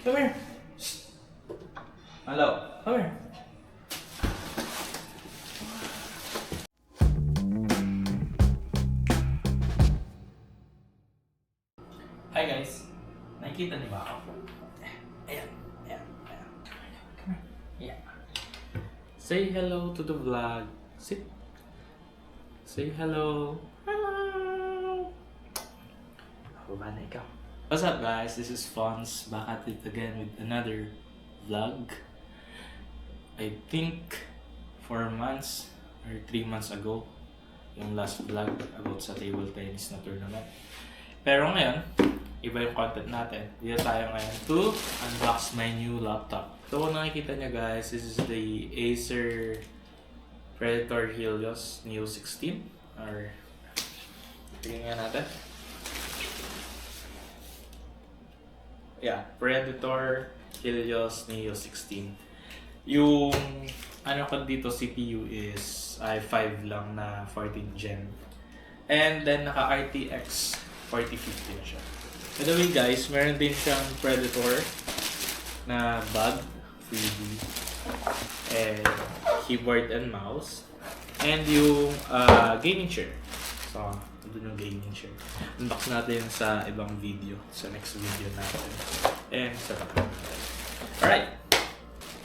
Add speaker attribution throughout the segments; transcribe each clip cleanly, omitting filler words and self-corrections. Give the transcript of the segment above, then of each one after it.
Speaker 1: Come here.
Speaker 2: Hello.
Speaker 1: Come here.
Speaker 2: Hi guys. Nakikita niyo ba ako?
Speaker 1: Ayan. Ayan. Ayan.
Speaker 2: Come here.
Speaker 1: Yeah.
Speaker 2: Say hello to the vlog. Sit. Say hello.
Speaker 1: Hello.
Speaker 2: Ako ba na ikaw? What's up guys? This is Fons. Back at it again with another vlog. I think 4 months or 3 months ago yung last vlog about sa table tennis na tournament. Pero ngayon, iba yung content natin. Dito tayo ngayon to unbox my new laptop. So kung nakikita nyo guys, this is the Acer Predator Helios Neo 16 or tingnan nga natin. Yeah, Predator Helios Neo 16. Yung ano ko dito CPU is i5 lang na 14th gen. And then naka RTX 4050 na siya. By the way guys, meron din siyang Predator na bag, freebie, and keyboard and mouse, and yung gaming chair. So, doon yung gaming chair. Unbox natin sa ibang video, sa next video natin. And sa natin. Alright!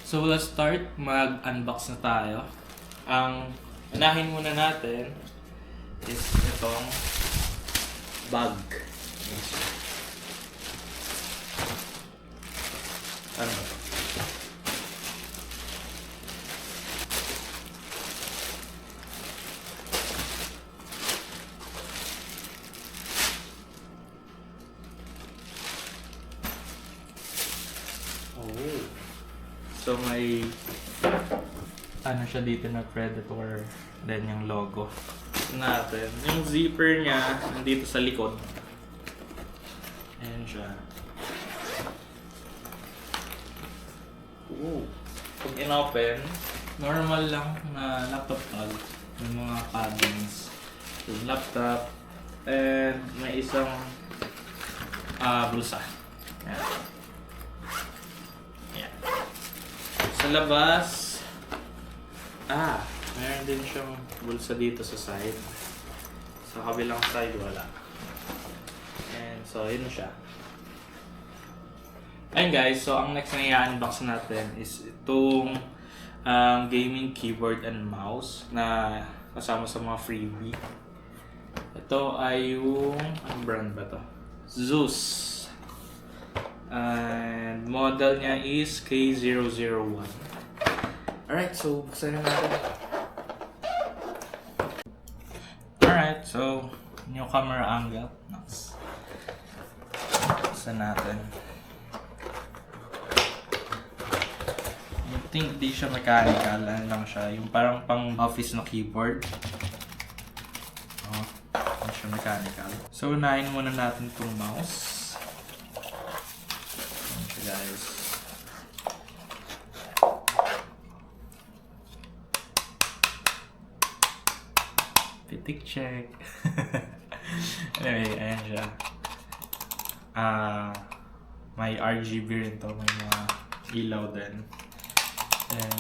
Speaker 2: So, let's start. Mag-unbox na tayo. Ang unahin muna natin is itong bag. Ano ba? Oh. So may ano siya dito na Predator, then yung logo natin. Yung zipper niya nandito sa likod. Ayan siya. Ooh. Pag in-open, normal lang na laptop tag. Yung mga cabins. Yung laptop. And may isang bulsa. Ayan. Ayan. Sa labas, meron din siyang bulsa dito sa side. Sa kabilang side, wala. And so, yun na siya. Ayun guys, so ang next na i-unbox natin is itong gaming keyboard and mouse na kasama sa mga freebie. Ito ay yung, ang brand ba to? Zeus. And model niya is K001. Alright, so buksan na natin. Alright, so new camera angle. Nice. Buksan natin. I think di siya mechanical, ano lang siya, yung parang pang office na keyboard. Hindi siya mechanical. So unahin muna natin itong mouse. Ayan siya guys. Pitik check. Anyway, ayan siya. May RGB rin to, may mga ilaw din. And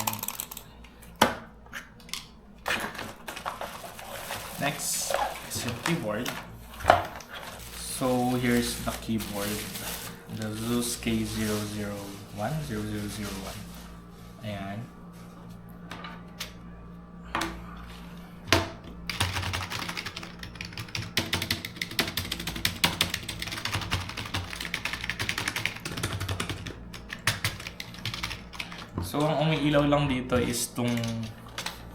Speaker 2: next is yung keyboard. So here's the keyboard, the Zeus K001. Ayan. So, ang umiilaw lang dito is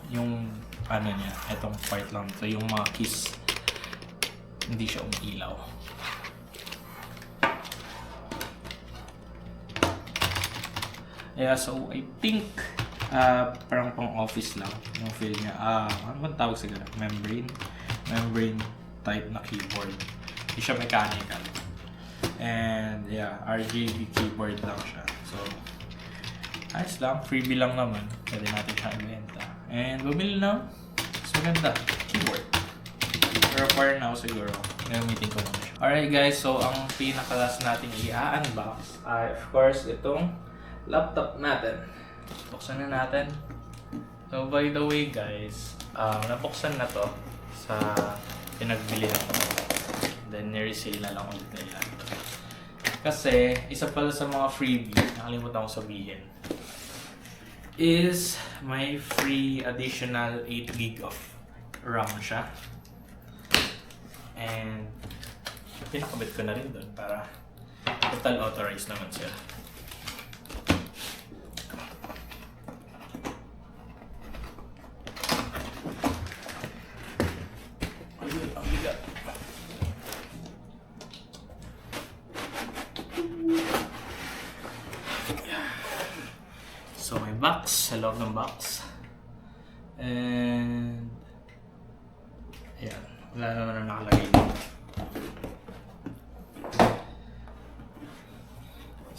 Speaker 2: yung ano niya, itong part lang ito, yung mga keys. Hindi siya umiilaw. Yeah, so I think parang pang office lang yung feel niya. Ano bang tawag siguro? Membrane type na keyboard. Hindi siya mechanical. And yeah, RGB keyboard lang siya. So, ayos lang, freebie lang naman. Pwede natin siya ibenta. And bumili na. So, ganda. Keyboard. Pero for now, siguro, gamitin ko naman siya. Alright guys, so ang pinaka-last natin i-unbox ay of course itong laptop natin. Buksan na natin. So by the way guys, nabuksan na to sa pinagbili ko. Then ni-resale na lang ulit nila. Kasi isa pala sa mga freebie, nakalimutan ko sabihin, is may free additional 8 gig of RAM siya. And pinakabit ko na rin doon para total authorized naman siya. Ayun, ang bigat. So may box, sa loob ng box. And ayan, wala naman ang nakalagay dito.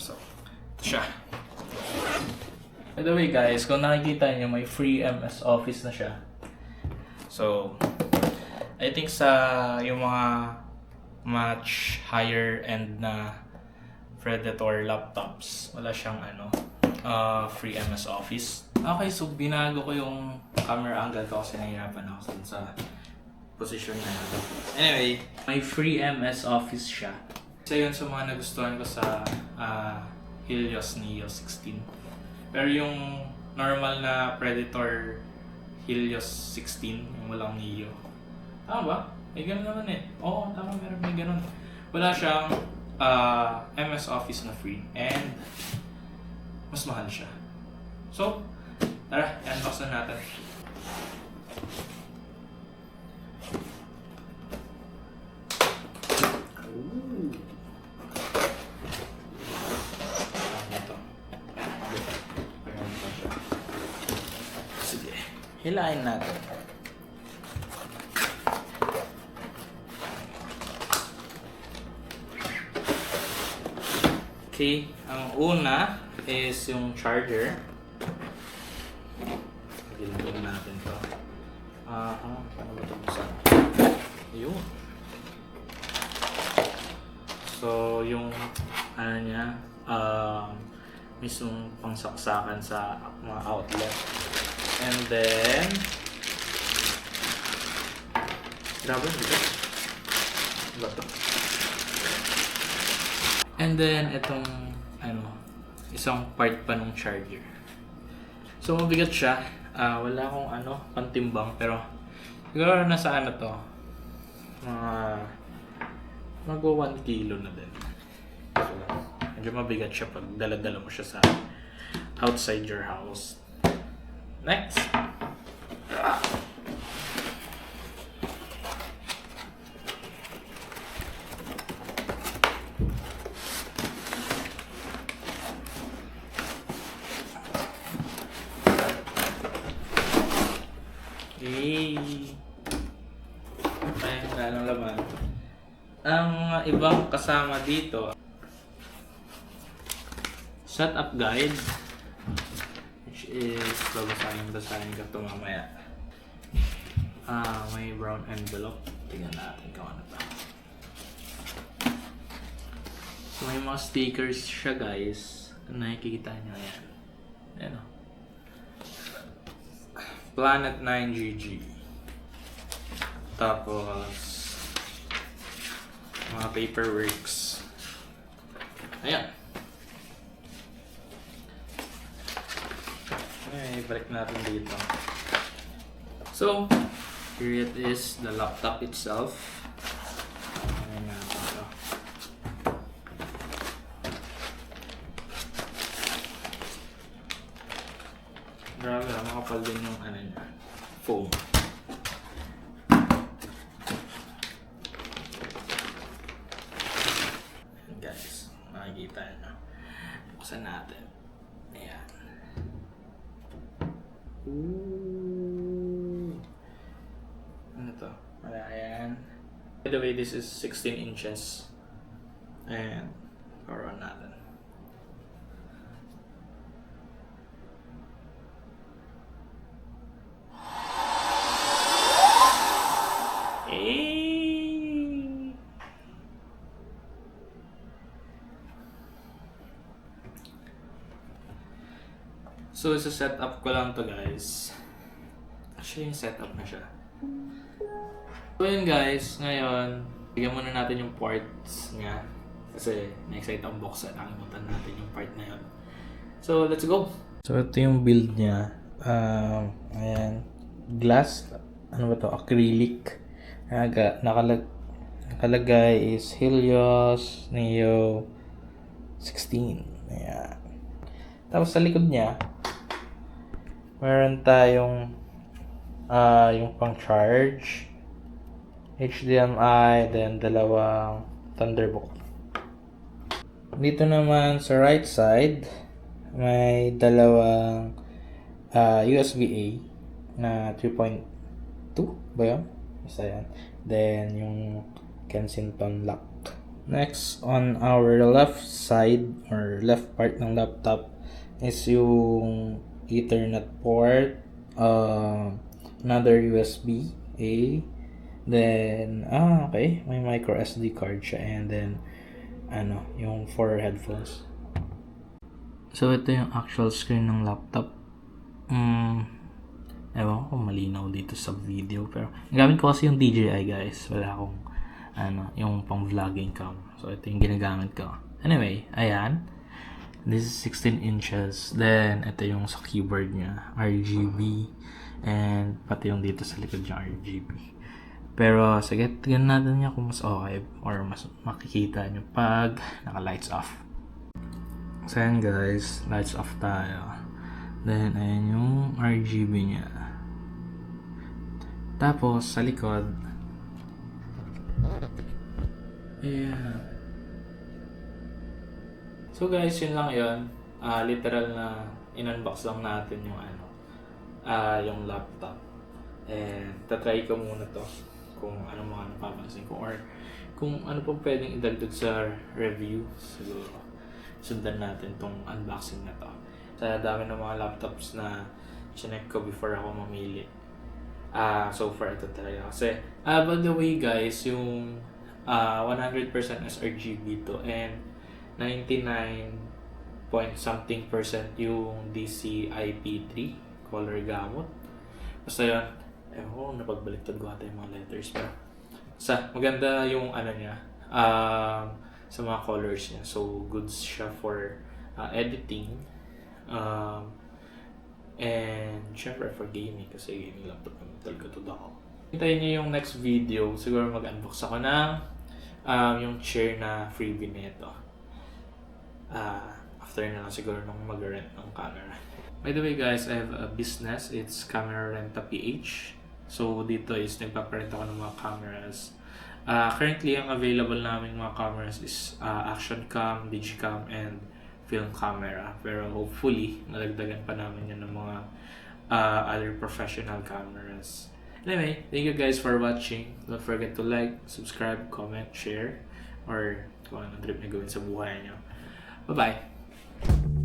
Speaker 2: So, ito siya. By the way guys, kung nakikita niyo may free MS Office na siya. So, I think sa yung mga much higher end na Predator laptops, wala siyang free MS Office. Okay, so binago ko yung camera angle ko kasi nahihirapan ako sa position na ito. Anyway, may free MS Office siya. Isa yun sa mga nagustuhan ko sa Helios Neo 16. Pero yung normal na Predator Helios 16, yung walang Neo. Tama ba? May ganun naman eh. Oo, tama, may ganun. Wala siyang MS Office na free and mas mahal siya. So, tara, i-unbox na natin. Sige, hilahin natin. Okay, ang una is yung charger. Gilagyan natin to. Ano ba ito buksan? Ayun. So, yung niya, mismong pangsaksakan sa mga outlet. And then, grabe, dito. Ba ito? And then, itong, isang part pa ng charger. So, mabigat siya. Wala akong pantimbang, pero siguro nasa to, magwa 1 kilo na din. So, medyo mabigat siya pag dala-dala mo siya sa outside your house. Next! Ay, lalong laman. Ang ibang kasama dito, setup guide, which is babasahin ko ito mamaya. May brown envelope. Tingnan natin kung ano ba. So, may mga stickers siya guys. Nakikita nyo yan. Ayan o. Planet 9GG. Tapos mga paperworks. Ayan. Okay, balik natin dito. So, here it is, the laptop itself. Ayan natin ito. Grabe, makapal din yung niya, foam. Ayan guys, makikita nyo. Buksan natin. Ayan. Ooh. Ano to? Wala yan. By the way, this is 16 inches. Ayan. Power on natin. So, isa-set up ko lang to guys. Actually, yung setup na siya. So, yun guys. Ngayon, bigyan muna natin yung parts niya. Kasi, na-excite ang box at nakalimutan natin yung part na yun. So, let's go! So, ito yung build niya. Ayan. Glass. Ano ba to? Acrylic. Nakalagay is Helios Neo 16. Ayan. Tapos sa likod niya, meron tayong yung pang charge, HDMI, then dalawang Thunderbolt. Dito naman sa right side, may dalawang USB-A na 3.2 ba yun? Basta yan. Then yung Kensington lock. Next, on our left side or left part ng laptop is yung Ethernet port, another USB-A, then okay, may micro SD card siya, and then yung 4 headphones. So ito yung actual screen ng laptop. Ewan ko kung malinaw dito sa video, pero gamit ko kasi yung DJI guys, wala akong yung pang vlogging cam. So ito yung ginagamit ko. Anyway, ayan. This is 16 inches. Then ito yung sa keyboard niya, RGB, and pati yung dito sa likod niya RGB. Pero sige, tignan natin niya kung mas okay or mas makikita niyo pag naka lights off. So ayan guys, lights off tayo. Then ayan yung RGB niya. Tapos sa likod, ayan. So guys, yun lang yun. Literal na in-unbox lang natin yung yung laptop. And tatry ko muna to kung ano mga napapansin ko or kung ano pa pwedeng idagdag sa review. Siguro sundan natin tong unboxing na to. Sa dami ng mga laptops na chinek ko before ako mamili. So far ito talaga. Kasi, by the way guys, yung 100% sRGB to and 99 point something percent yung DCI-P3 color gamut. Basta yun, napagbaliktad ko ata yung mga letters pa. Maganda yung niya, sa mga colors niya. So, goods siya for editing. And syempre for gaming, kasi gaming laptop naman talaga to ako. Hintayin niyo yung next video. Siguro mag-unbox ako ng yung chair na freebie nito. After na lang siguro nung mag-rent ng camera. By the way guys, I have a business. It's Camera Renta PH. So dito is nagpaparent ako ng mga cameras. Currently, ang available naming mga cameras is action cam, digicam, and film camera. Pero hopefully, nalagdagan pa namin yan ng mga other professional cameras. Anyway, thank you guys for watching. Don't forget to like, subscribe, comment, share, or kung ano trip na gawin sa buhay nyo. Bye-bye!